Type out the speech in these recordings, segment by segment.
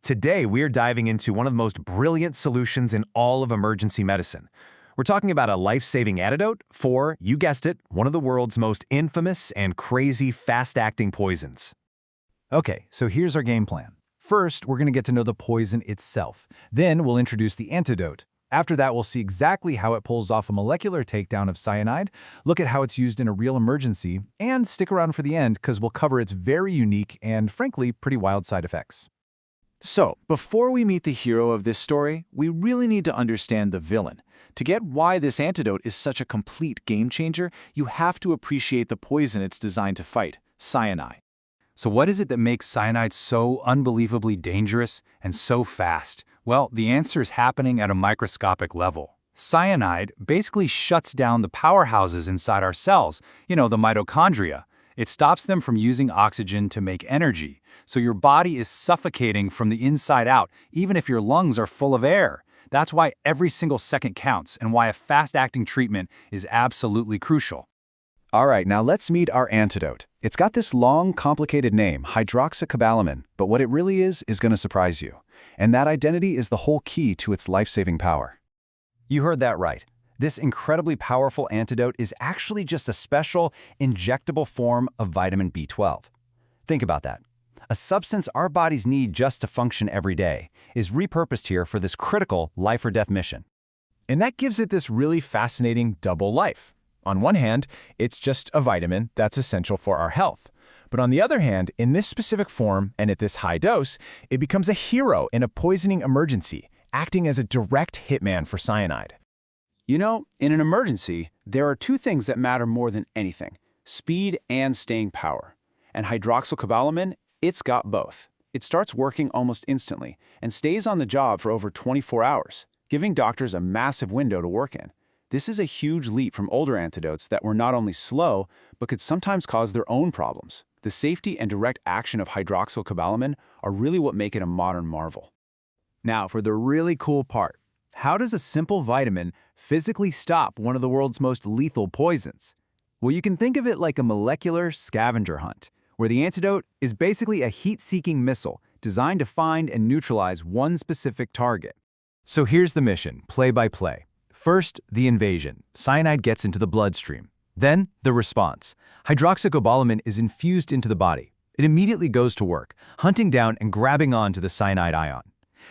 Today, we're diving into one of the most brilliant solutions in all of emergency medicine. We're talking about a life-saving antidote for, you guessed it, one of the world's most infamous and crazy fast-acting poisons. Okay, so here's our game plan. First, we're going to get to know the poison itself. Then we'll introduce the antidote. After that, we'll see exactly how it pulls off a molecular takedown of cyanide, look at how it's used in a real emergency, and stick around for the end because we'll cover its very unique and, frankly, pretty wild side effects. So, before we meet the hero of this story, we really need to understand the villain. To get why this antidote is such a complete game-changer, you have to appreciate the poison it's designed to fight, cyanide. So what is it that makes cyanide so unbelievably dangerous and so fast? Well, the answer is happening at a microscopic level. Cyanide basically shuts down the powerhouses inside our cells, the mitochondria. It stops them from using oxygen to make energy, so your body is suffocating from the inside out, even if your lungs are full of air. That's why every single second counts and why a fast-acting treatment is absolutely crucial. All right, now let's meet our antidote. It's got this long, complicated name, hydroxocobalamin, but what it really is going to surprise you. And that identity is the whole key to its life-saving power. You heard that right. This incredibly powerful antidote is actually just a special, injectable form of vitamin B12. Think about that. A substance our bodies need just to function every day is repurposed here for this critical life-or-death mission. And that gives it this really fascinating double life. On one hand, it's just a vitamin that's essential for our health. But on the other hand, in this specific form and at this high dose, it becomes a hero in a poisoning emergency, acting as a direct hitman for cyanide. In an emergency, there are two things that matter more than anything: speed and staying power. And hydroxocobalamin, it's got both. It starts working almost instantly and stays on the job for over 24 hours, giving doctors a massive window to work in. This is a huge leap from older antidotes that were not only slow, but could sometimes cause their own problems. The safety and direct action of hydroxocobalamin are really what make it a modern marvel. Now, for the really cool part. How does a simple vitamin physically stop one of the world's most lethal poisons? Well, you can think of it like a molecular scavenger hunt, where the antidote is basically a heat-seeking missile designed to find and neutralize one specific target. So here's the mission, play by play. First, the invasion. Cyanide gets into the bloodstream. Then, the response. Hydroxocobalamin is infused into the body. It immediately goes to work, hunting down and grabbing onto the cyanide ion.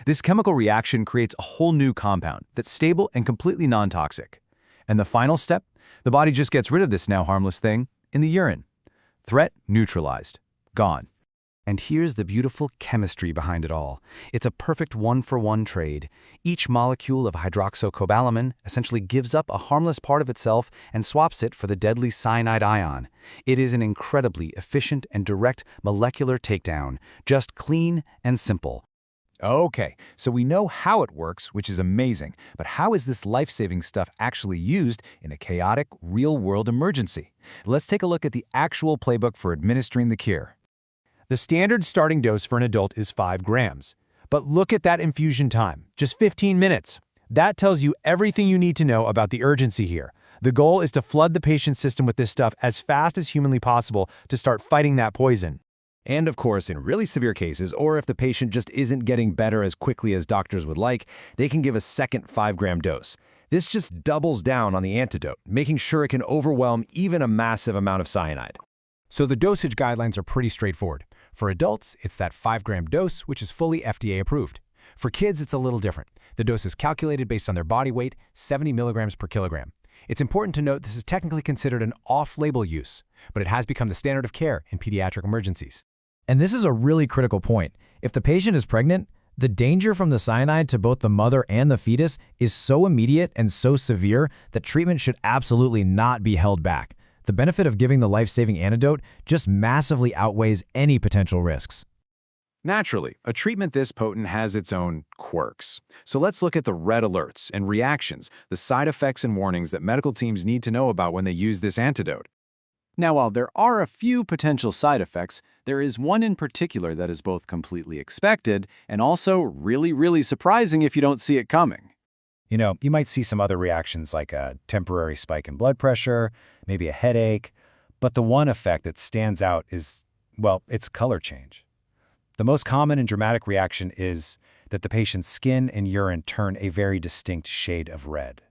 This chemical reaction creates a whole new compound that's stable and completely non-toxic. And the final step? The body just gets rid of this now harmless thing in the urine. Threat neutralized. Gone. And here's the beautiful chemistry behind it all. It's a perfect one-for-one trade. Each molecule of hydroxocobalamin essentially gives up a harmless part of itself and swaps it for the deadly cyanide ion. It is an incredibly efficient and direct molecular takedown, just clean and simple. Okay, so we know how it works, which is amazing, but how is this life-saving stuff actually used in a chaotic, real-world emergency? Let's take a look at the actual playbook for administering the cure. The standard starting dose for an adult is 5 grams. But look at that infusion time, just 15 minutes. That tells you everything you need to know about the urgency here. The goal is to flood the patient's system with this stuff as fast as humanly possible to start fighting that poison. And of course, in really severe cases, or if the patient just isn't getting better as quickly as doctors would like, they can give a second 5-gram dose. This just doubles down on the antidote, making sure it can overwhelm even a massive amount of cyanide. So the dosage guidelines are pretty straightforward. For adults, it's that 5-gram dose, which is fully FDA approved. For kids, it's a little different. The dose is calculated based on their body weight, 70 milligrams per kilogram. It's important to note this is technically considered an off-label use, but it has become the standard of care in pediatric emergencies. And this is a really critical point. If the patient is pregnant, the danger from the cyanide to both the mother and the fetus is so immediate and so severe that treatment should absolutely not be held back. The benefit of giving the life-saving antidote just massively outweighs any potential risks. Naturally, a treatment this potent has its own quirks. So let's look at the red alerts and reactions, the side effects and warnings that medical teams need to know about when they use this antidote. Now, while there are a few potential side effects, there is one in particular that is both completely expected and also really surprising if you don't see it coming. You might see some other reactions like a temporary spike in blood pressure, maybe a headache, but the one effect that stands out is, well, it's color change. The most common and dramatic reaction is that the patient's skin and urine turn a very distinct shade of red.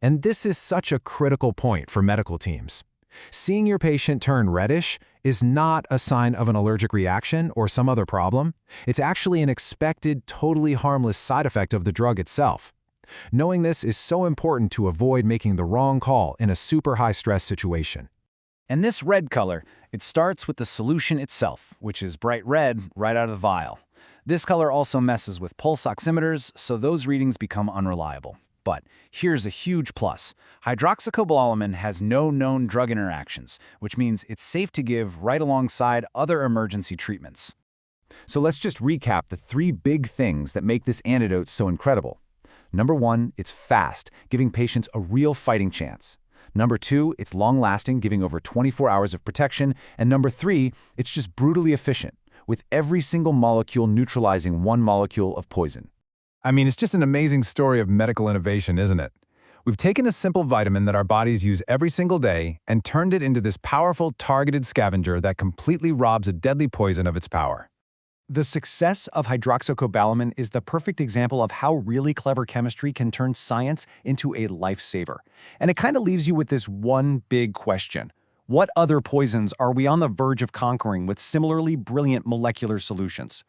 And this is such a critical point for medical teams. Seeing your patient turn reddish is not a sign of an allergic reaction or some other problem. It's actually an expected, totally harmless side effect of the drug itself. Knowing this is so important to avoid making the wrong call in a super high-stress situation. And this red color, it starts with the solution itself, which is bright red right out of the vial. This color also messes with pulse oximeters, so those readings become unreliable. But here's a huge plus. Hydroxocobalamin has no known drug interactions, which means it's safe to give right alongside other emergency treatments. So let's just recap the 3 big things that make this antidote so incredible. Number 1, it's fast, giving patients a real fighting chance. Number 2, it's long-lasting, giving over 24 hours of protection. And number 3, it's just brutally efficient, with every single molecule neutralizing 1 molecule of poison. I mean, it's just an amazing story of medical innovation, isn't it? We've taken a simple vitamin that our bodies use every single day and turned it into this powerful, targeted scavenger that completely robs a deadly poison of its power. The success of hydroxocobalamin is the perfect example of how really clever chemistry can turn science into a lifesaver. And it kind of leaves you with this one big question. What other poisons are we on the verge of conquering with similarly brilliant molecular solutions?